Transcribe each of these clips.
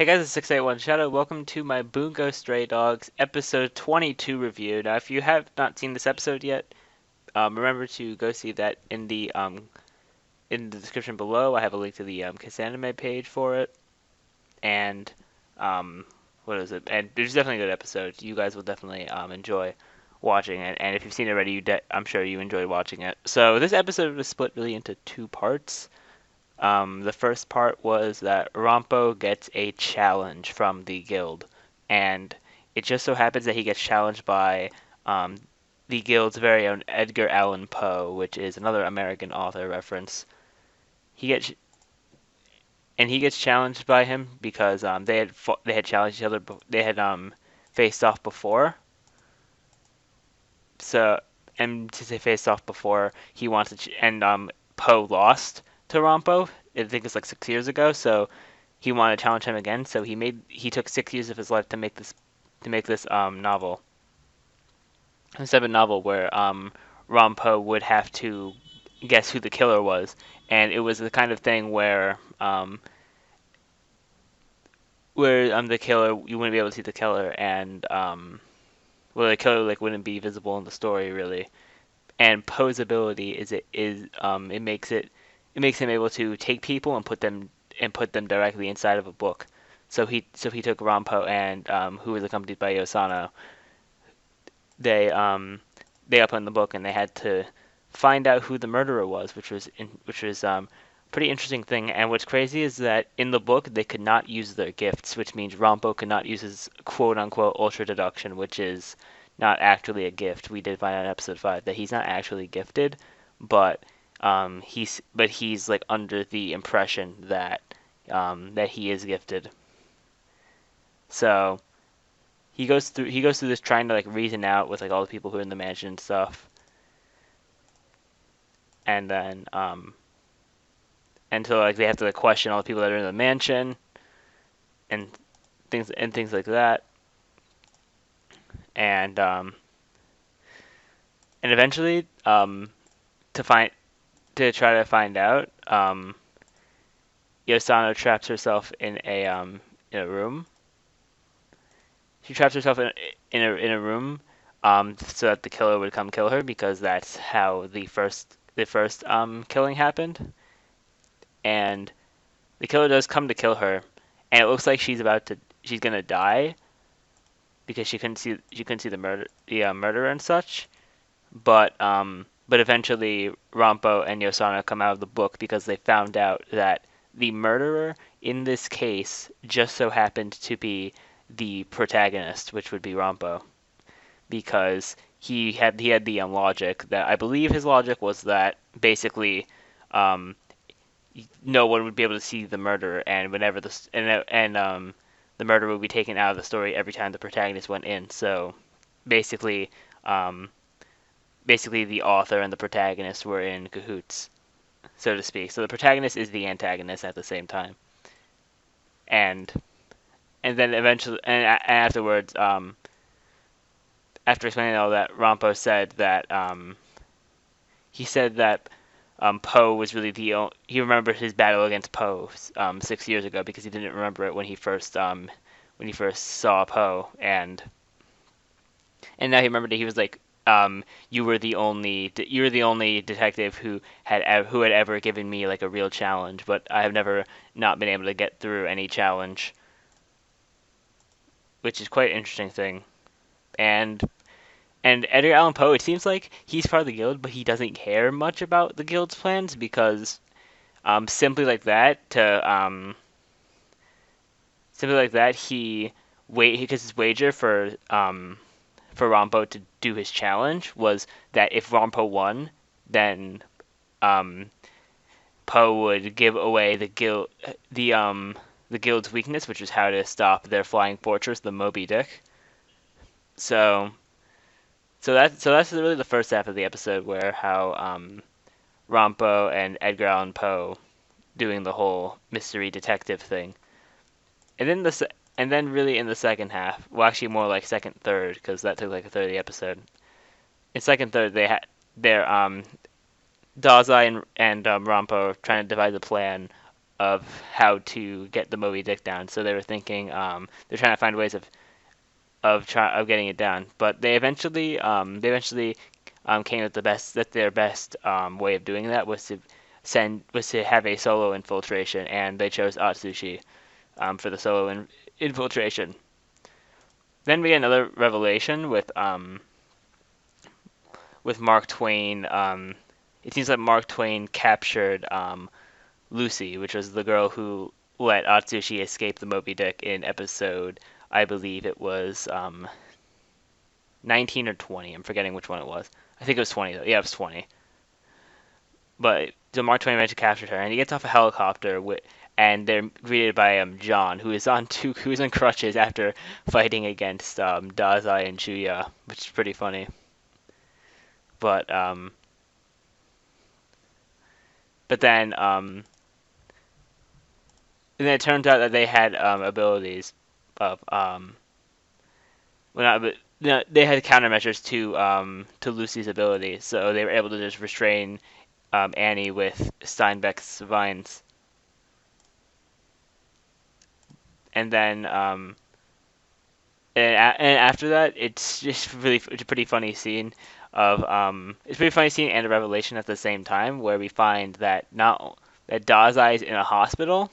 Hey guys, it's 681 Shadow. Welcome to my Bungou Stray Dogs episode 22 review. Now, if you have not seen this episode yet, remember to go see that in the description below. I have a link to the Kiss Anime page for it, and um, what is it? And there's definitely a good episode. You guys will definitely enjoy watching it. And if you've seen it already, I'm sure you enjoyed watching it. So this episode was split really into two parts. The first part was that Rompo gets a challenge from the guild, and it just so happens that he gets challenged by um, the guild's very own Edgar Allan Poe, which is another American author reference. He gets he gets challenged by him because they had challenged each other. They had faced off before. So and since they faced off before, he wants to and Poe lost to Rompo. I think it's like 6 years ago. So he wanted to challenge him again. So he took 6 years of his life to make this novel. Instead of a novel where Rompo would have to guess who the killer was, and it was the kind of thing where the killer, you wouldn't be able to see the killer, and well, the killer like wouldn't be visible in the story really. And Poe's ability it makes him able to take people and put them directly inside of a book. So he took Rampo and who was accompanied by Yosano. They they opened the book and they had to find out who the murderer was, which was pretty interesting thing. And what's crazy is that in the book they could not use their gifts, which means Rampo could not use his quote unquote ultra deduction, which is not actually a gift. We did find out in episode 5 that he's not actually gifted, but he's like under the impression that he is gifted. So he goes through this trying to like reason out with like all the people who are in the mansion and stuff, and then and so like they have to like question all the people that are in the mansion and things like that, and and eventually to find to try to find out Yosano traps herself in a room. She traps herself in a room so that the killer would come kill her because that's how the first killing happened. And the killer does come to kill her, and it looks like she's gonna die because she couldn't see the murderer and such. But eventually Rampo and Yosana come out of the book because they found out that the murderer in this case just so happened to be the protagonist, which would be Rampo, because he had the logic that I believe his logic was that basically um, no one would be able to see the murderer, and whenever the murderer would be taken out of the story every time the protagonist went in. So basically, um, basically the author and the protagonist were in cahoots, so to speak. So the protagonist is the antagonist at the same time, and then eventually and afterwards, after explaining all that, Rampo said that he said that Poe was really he remembered his battle against Poe 6 years ago because he didn't remember it when he first saw Poe, and now he remembered it. He was like, you were the only detective who had ever given me like a real challenge, but I have never not been able to get through any challenge, which is quite an interesting thing. And Edgar Allan Poe, it seems like he's part of the guild, but he doesn't care much about the guild's plans because simply like that to simply like that because his wager for Rompo to do his challenge was that if Rompo won, then um, Poe would give away the guild's weakness, which is how to stop their flying fortress, the Moby Dick. So that's really the first half of the episode where how Rompo and Edgar Allan Poe doing the whole mystery detective thing, and then really in the second half, well actually more like second third because that took like a third of the episode. In second third they're Dazai and Rompo trying to devise a plan of how to get the Moby Dick down. So they were thinking they're trying to find ways of getting it down. But they eventually came with the best that their best way of doing that was to have a solo infiltration, and they chose Atsushi for the solo infiltration. Then we get another revelation with Mark Twain. It seems like Mark Twain captured Lucy, which was the girl who let Atsushi escape the Moby Dick in episode, I believe it was 19 or 20. I'm forgetting which one it was. I think it was 20 though. Yeah, it was 20. But so Mark Twain managed to capture her, and he gets off a helicopter and they're greeted by John, who's on crutches after fighting against Dazai and Chuya, which is pretty funny. But but then and then it turns out that they had abilities of well, not, but no, they had countermeasures to Lucy's ability, so they were able to just restrain Annie with Steinbeck's vines, and then and after that, it's a pretty funny scene of it's a pretty funny scene and a revelation at the same time, where we find that not that Dazai is in a hospital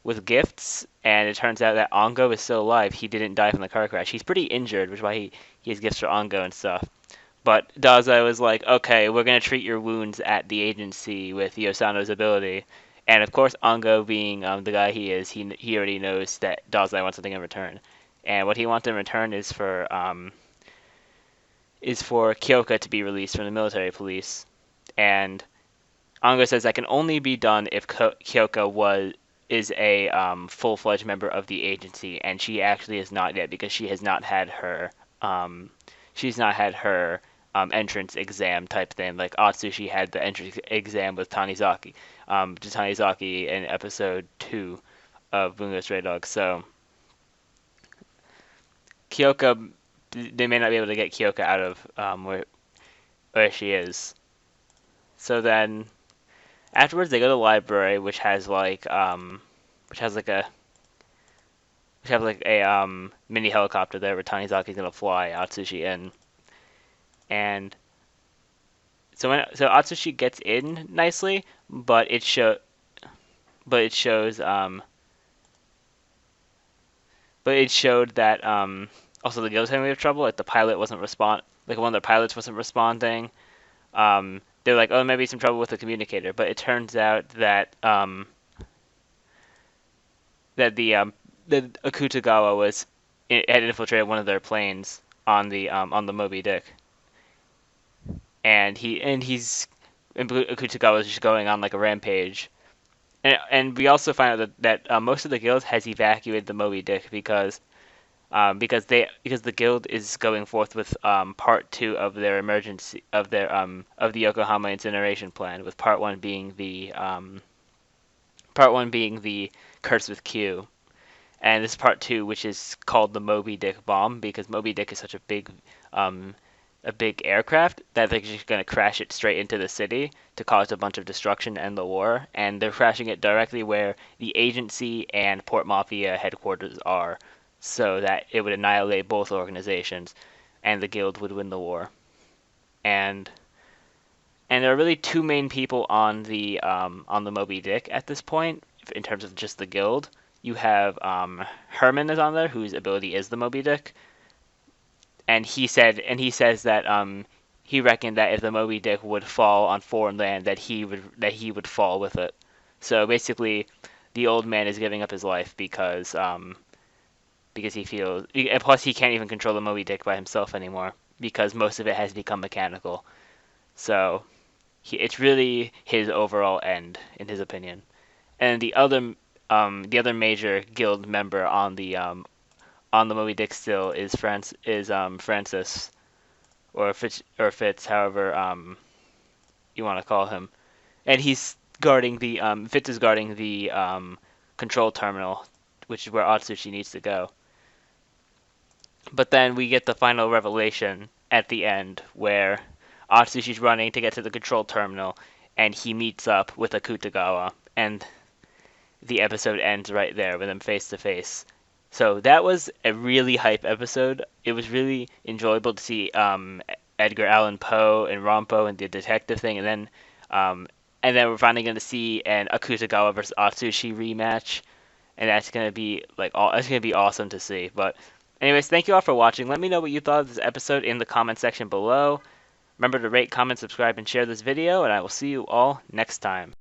with gifts, and it turns out that Ongo is still alive. He didn't die from the car crash. He's pretty injured, which is why he has gifts for Ongo and stuff. But Dazai was like, okay, we're gonna treat your wounds at the agency with Yosano's ability. And of course, Ongo, being the guy he is, he already knows that Dazai wants something in return. And what he wants in return is for Kyoka to be released from the military police. And Ongo says that can only be done if Kyoka is a full-fledged member of the agency, and she actually is not yet because she's not had her entrance exam type thing. Like Atsushi had the entrance exam with Tanizaki in episode 2 of Bungo Stray Dogs. So Kyoka, they may not be able to get Kyoka out of where she is. So then afterwards, they go to the library, which has like a mini helicopter there where Tanizaki's gonna fly Atsushi in, and so Atsushi gets in nicely, but it shows but it showed that also the guild having trouble. Like the pilot wasn't like one of the pilots wasn't responding. They're like, oh, maybe some trouble with the communicator, but it turns out that the Akutagawa had infiltrated one of their planes on the Moby Dick, and Akutagawa is just going on like a rampage. And we also find out that most of the guild has evacuated the Moby Dick because the guild is going forth with part 2 of their emergency of the Yokohama incineration plan, with part 1 being the Curse with Q, and this is part 2, which is called the Moby Dick bomb, because Moby Dick is such a big aircraft that they're just going to crash it straight into the city to cause a bunch of destruction and the war, and they're crashing it directly where the agency and Port Mafia headquarters are, so that it would annihilate both organizations, and the guild would win the war. And there are really two main people on the Moby Dick at this point in terms of just the guild. You have Herman is on there, whose ability is the Moby Dick, and he says that he reckoned that if the Moby Dick would fall on foreign land, that he would fall with it. So basically, the old man is giving up his life because he feels, and plus he can't even control the Moby Dick by himself anymore because most of it has become mechanical. So it's really his overall end, in his opinion. And the other major guild member on the Moby Dick still is Francis, or Fitz, however you want to call him, and he's guarding the Fitz is guarding the control terminal, which is where Atsushi needs to go. But then we get the final revelation at the end where Atsushi's running to get to the control terminal, and he meets up with Akutagawa, and the episode ends right there with them face to face. So that was a really hype episode. It was really enjoyable to see Edgar Allan Poe and Rompo and the detective thing, um, and then we're finally going to see an Akutagawa versus Atsushi rematch, and that's going to be that's going to be awesome to see. But anyways, thank you all for watching. Let me know what you thought of this episode in the comment section below. Remember to rate, comment, subscribe, and share this video, and I will see you all next time.